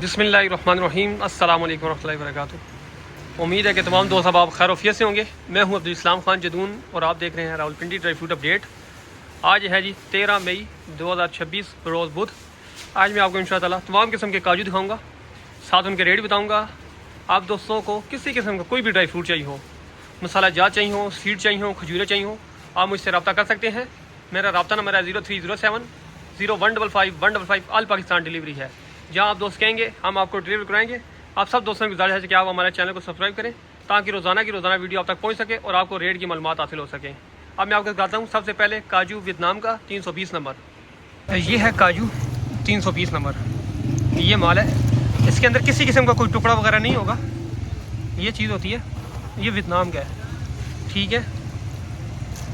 बिस्मिल्लाहिर्रहमानिर्रहीम अस्सलाम वालेकुम रहमतुल्लाहि व बरकातुहू। उम्मीद है कि तमाम दोस्त अब खैर से होंगे। मैं हूं अब्दुल इस्लाम खान जदून और आप देख रहे हैं रावलपिंडी ड्राई फ्रूट अपडेट। आज है जी 13 मई 2026 रोज़ बुध। आज मैं आपको इंशाअल्लाह तमाम किस्म के काजू दिखाऊँगा, साथ उनके रेट बताऊँगा। आप दोस्तों को किसी किस्म का कोई भी ड्राई फ्रूट चाहिए हो, मसाला जात चाहिए हो, सीड चाहिए हो, खजूरें चाहिए हो, आप मुझसे रब्ता कर सकते हैं। मेरा रब्ता नंबर है 0307 0155 155। ऑल पाकिस्तान डिलीवरी है। जहाँ आप दोस्त कहेंगे हम आपको डिलीवर कराएंगे। आप सब दोस्तों की गुजारिश है कि आप हमारे चैनल को सब्सक्राइब करें ताकि रोज़ाना की रोज़ाना वीडियो आप तक पहुँच सके और आपको रेट की मालूमात हासिल हो सके। अब मैं आपको बताता हूँ सबसे पहले काजू वियतनाम का 320 नंबर। ये है काजू 320 नंबर। ये माल है, इसके अंदर किसी किस्म का कोई टुकड़ा वगैरह नहीं होगा। ये चीज़ होती है, ये वियतनाम का है, ठीक है।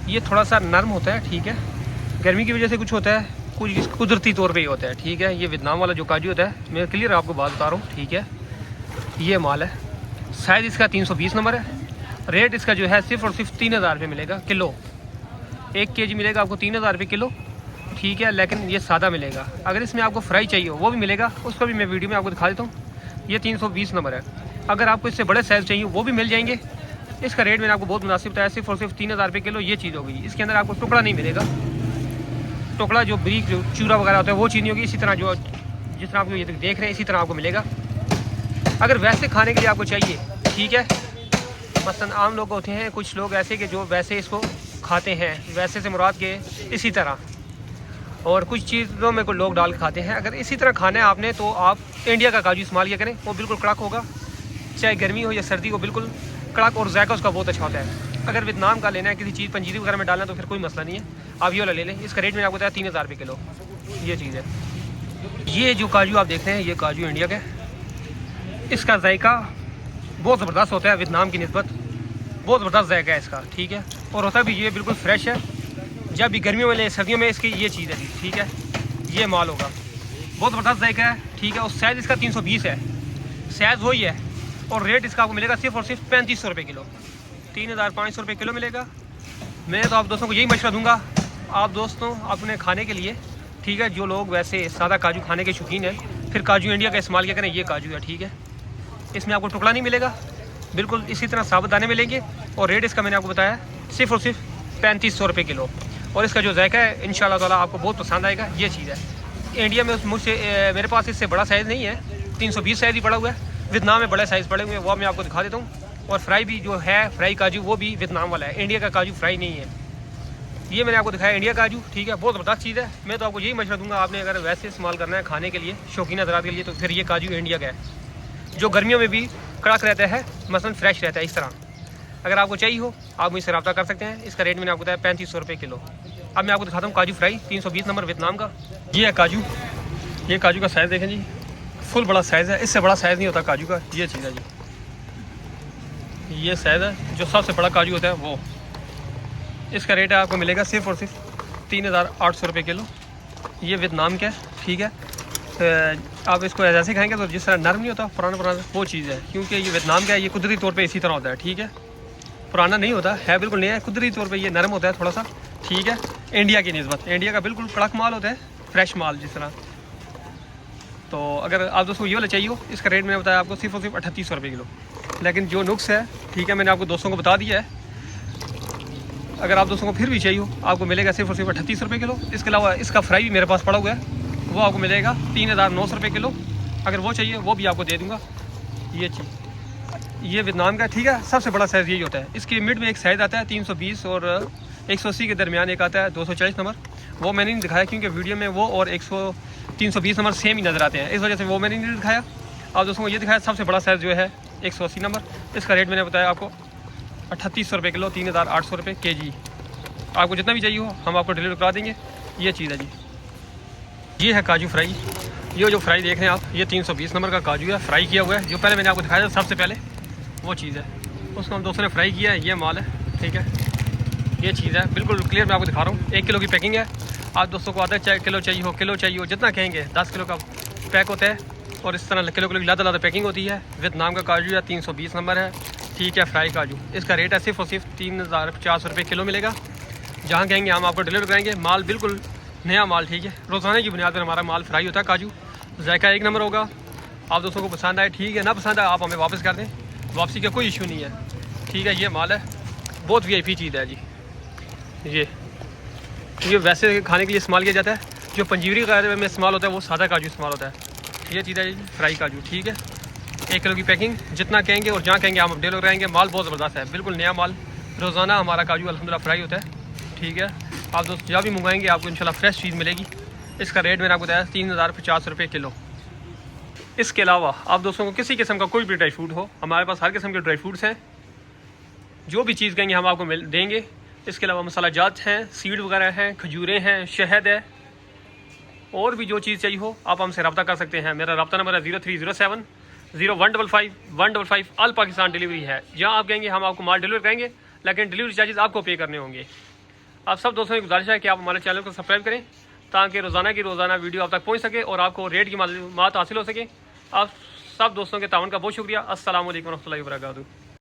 ये थोड़ा सा नरम होता है, ठीक है। गर्मी की वजह से कुछ होता है, कुछ कुदरती तौर पे ही होता है, ठीक है। ये वियतनाम वाला जो काजू होता है, मैं क्लियर आपको बात बता रहा हूँ, ठीक है। ये माल है, साइज़ इसका 320 नंबर है। रेट इसका जो है सिर्फ और सिर्फ 3000 रुपये मिलेगा किलो। 1 kg मिलेगा आपको 3000 रुपये किलो, ठीक है। लेकिन ये सादा मिलेगा। अगर इसमें आपको फ्राई चाहिए हो वो भी मिलेगा, उसको भी मैं वीडियो में आपको दिखा देता हूँ। ये 320 नंबर है। अगर आपको इससे बड़े साइज़ चाहिए वो भी मिल जाएंगे। इसका रेट मैंने आपको बहुत मुनासिब बताया, सिर्फ और सिर्फ 3000 रुपये किलो। ये चीज़ हो गई। इसके अंदर आपको टुकड़ा नहीं मिलेगा, टुकड़ा जो ब्रीक जो चूरा वगैरह होता है वो चीज़ नहीं होगी। इसी तरह जो जिस तरह आप ये देख रहे हैं इसी तरह आपको मिलेगा। अगर वैसे खाने के लिए आपको चाहिए, ठीक है। मसलन आम लोग होते हैं कुछ लोग ऐसे कि जो वैसे इसको खाते हैं, वैसे से मुराद के इसी तरह, और कुछ चीज़ों में कोई लोग डाल के खाते हैं। अगर इसी तरह खाना है आपने तो आप इंडिया का काजू इस्तेमाल किया करें, वो बिल्कुल कड़क होगा। चाहे गर्मी हो या सर्दी हो, बिल्कुल कड़क और जायका उसका बहुत अच्छा होता है। अगर वियतनाम का लेना है, किसी चीज़ पंजीरी वगैरह में डालना है तो फिर कोई मसला नहीं है, आप ये वाला ले लें। इसका रेट मैंने आपको बताया 3000 रुपये किलो। ये चीज़ है। ये जो काजू आप देख रहे हैं ये काजू इंडिया का है। इसका जायका बहुत ज़बरदस्त होता है, वियतनाम की निस्बत बहुत ज़बरदस्त जायका है इसका, ठीक है। और होता भी ये बिल्कुल फ्रेश है। जब भी गर्मियों में ले, सर्दियों में इसकी ये चीज़ है, ठीक है। ये माल होगा, बहुत ज़बरदस्त जायका है, ठीक है। और साइज़ इसका 320 है, साइज़ वही है। और रेट इसका आपको मिलेगा सिर्फ और सिर्फ 3500 रुपये किलो। 3500 रुपये किलो मिलेगा। मैं तो आप दोस्तों को यही मशवरा दूंगा, आप दोस्तों अपने खाने के लिए, ठीक है, जो लोग वैसे सादा काजू खाने के शौकीन हैं, फिर काजू इंडिया का इस्तेमाल किया करें। ये काजू है, ठीक है। इसमें आपको टुकड़ा नहीं मिलेगा, बिल्कुल इसी तरह साबुत दाने मिलेंगे। और रेट इसका मैंने आपको बताया सिर्फ और सिर्फ 3500 रुपये किलो। और इसका जो जायका है इंशाल्लाह ताला आपको बहुत पसंद आएगा। ये चीज़ है। इंडिया में मुझसे मेरे पास इससे बड़ा साइज़ नहीं है, 320 साइज़ ही पड़ा हुआ है। वियतनाम में बड़े साइज़ पड़े हुए हैं, वो मैं आपको दिखा देता हूँ। और फ्राई भी जो है, फ्राई काजू वो भी वियतनाम वाला है, इंडिया का काजू फ्राई नहीं है। ये मैंने आपको दिखाया इंडिया काजू, ठीक है। बहुत ज़बरदस्त चीज़ है। मैं तो आपको यही मशवरा दूंगा, आपने अगर वैसे इस्तेमाल करना है खाने के लिए, शौकीन हज़रात के लिए, तो फिर ये काजू इंडिया का है, जो गर्मियों में भी कड़क रहता है, मसलन फ्रेश रहता है। इस तरह अगर आपको चाहिए हो आप मुझसे रब्ता कर सकते हैं। इसका रेट मैंने आपको बताया 3500 रुपये किलो। अब मैं आपको दिखाता हूँ काजू फ्राई 320 नंबर वियतनाम का। ये है काजू। ये काजू का साइज़ देखें जी, फुल बड़ा साइज़ है। इससे बड़ा साइज़ नहीं होता काजू का। ये चीज़ है जी, ये साइज़ है जो सबसे बड़ा काजू होता है वो। इसका रेट है आपको मिलेगा सिर्फ और सिर्फ 3800 रुपये किलो। ये वियतनाम का है, ठीक है। आप इसको ऐसे खाएंगे तो जिस तरह नरम नहीं होता पुराना वो चीज़ है, क्योंकि ये वियतनाम का है। ये कुदरती तौर पे इसी तरह होता है, ठीक है। पुराना नहीं होता है, बिल्कुल नया है। कुदरती तौर पे ये नरम होता है थोड़ा सा, ठीक है। इंडिया की निस्बत इंडिया का बिल्कुल कड़क माल होता है, फ्रेश माल जिस तरह। तो अगर आप दोस्तों ये वाला चाहिए हो, इसका रेट मैंने बताया आपको सिर्फ और सिर्फ 3800 रुपये किलो। लेकिन जो नुक्स है, ठीक है, मैंने आपको दोस्तों को बता दिया है। अगर आप दोस्तों को फिर भी चाहिए हो आपको मिलेगा सिर्फ और सिर्फ 3800 रुपये किलो। इसके अलावा इसका फ्राई भी मेरे पास पड़ा हुआ है, वो आपको मिलेगा 3900 रुपये किलो। अगर वो चाहिए वो भी आपको दे दूँगा। ये चीज़ ये वियतनाम का, ठीक है। सबसे बड़ा साइज़ यही होता है। इसके मिड में एक साइज़ आता है 320 और 180 के दरमियान एक आता है 240 नंबर। वो मैंने नहीं दिखाया क्योंकि वीडियो में वो और 320 नंबर सेम ही नज़र आते हैं, इस वजह से वो मैंने नहीं दिखाया। आप दोस्तों को ये दिखाया सबसे बड़ा साइज़ जो है 180 नंबर। इसका रेट मैंने बताया आपको 3800 रुपये किलो, 3800 रुपये kg। आपको जितना भी चाहिए हो हम आपको डिलीवर करा देंगे। ये चीज़ है जी। ये है काजू फ्राई। ये जो फ्राई देख रहे हैं आप, ये 320 नंबर का काजू है, फ्राई किया हुआ है। जो पहले मैंने आपको दिखाया था सबसे पहले वो चीज़ है, उसको हम दोस्तों ने फ्राई किया है। ये माल है, ठीक है। ये चीज़ है बिल्कुल क्लियर, मैं आपको दिखा रहा हूँ। 1 किलो की पैकिंग है। आप दोस्तों को आधा किलो चाहिए हो, किलो चाहिए हो, जितना कहेंगे 10 किलो का पैक होता है। और इस तरह किलो की ज़्यादा पैकिंग होती है। वियतनाम का काजू है, 320 नंबर है, ठीक है। फ्राई काजू इसका रेट है सिर्फ और सिर्फ 3400 रुपये किलो मिलेगा। जहाँ कहेंगे हम आपको डिलीवर करेंगे। माल बिल्कुल नया माल, ठीक है। रोज़ाना की बुनियाद पर हमारा माल फ्राई होता है काजू। जायका एक नंबर होगा। आप दोस्तों को पसंद आए ठीक है, ना पसंद आए आप हमें वापस कर दें, वापसी का कोई इशू नहीं है। ठीक है, ये माल है, बहुत VIP चीज़ है जी। ये वैसे खाने के लिए इस्तेमाल किया जाता है। जो पंजीरी वगैरह में इस्तेमाल होता है वो सादा काजू इस्तेमाल होता है। ये चीज़ है जी फ्राई काजू। ठीक है, 1 किलो की पैकिंग, जितना कहेंगे और जहाँ कहेंगे हम अपडेट हो रहेंगे। माल बहुत ज़बरदस्त है, बिल्कुल नया माल। रोज़ाना हमारा काजू अल्हम्दुलिल्लाह फ्राई होता है। ठीक है, आप दोस्त जहाँ भी मंगवाएंगे आपको इंशाल्लाह फ्रेश चीज़ मिलेगी। इसका रेट मैंने आपको बताया 3050 रुपये किलो। इसके अलावा आप दोस्तों को किसी किस्म का कोई भी ड्राई फ्रूट हो, हमारे पास हर किस्म के ड्राई फ्रूट्स हैं। जो भी चीज़ कहेंगे हम आपको देंगे। इसके अलावा मसाला जात हैं, सीड वगैरह हैं, खजूरें हैं, शहद है, और भी जो चीज़ चाहिए हो आप हमसे रब्ता कर सकते हैं। मेरा रब्ता नंबर है 0307 0155 155। ऑल पाकिस्तान डिलीवरी है। जहाँ आप कहेंगे हम आपको माल डिलीवर करेंगे, लेकिन डिलीवरी चार्जेस आपको पे करने होंगे। आप सब दोस्तों की गुजारिश है कि आप हमारे चैनल को सब्सक्राइब करें, ताकि रोज़ाना की रोज़ाना वीडियो आप तक पहुँच सके और आपको रेट की मालूमात हासिल हो सके। आप सब दोस्तों के ताउन का बहुत शुक्रिया। अस्सलाम वालेकुम रहमतुल्लाहि व बरकातुहू।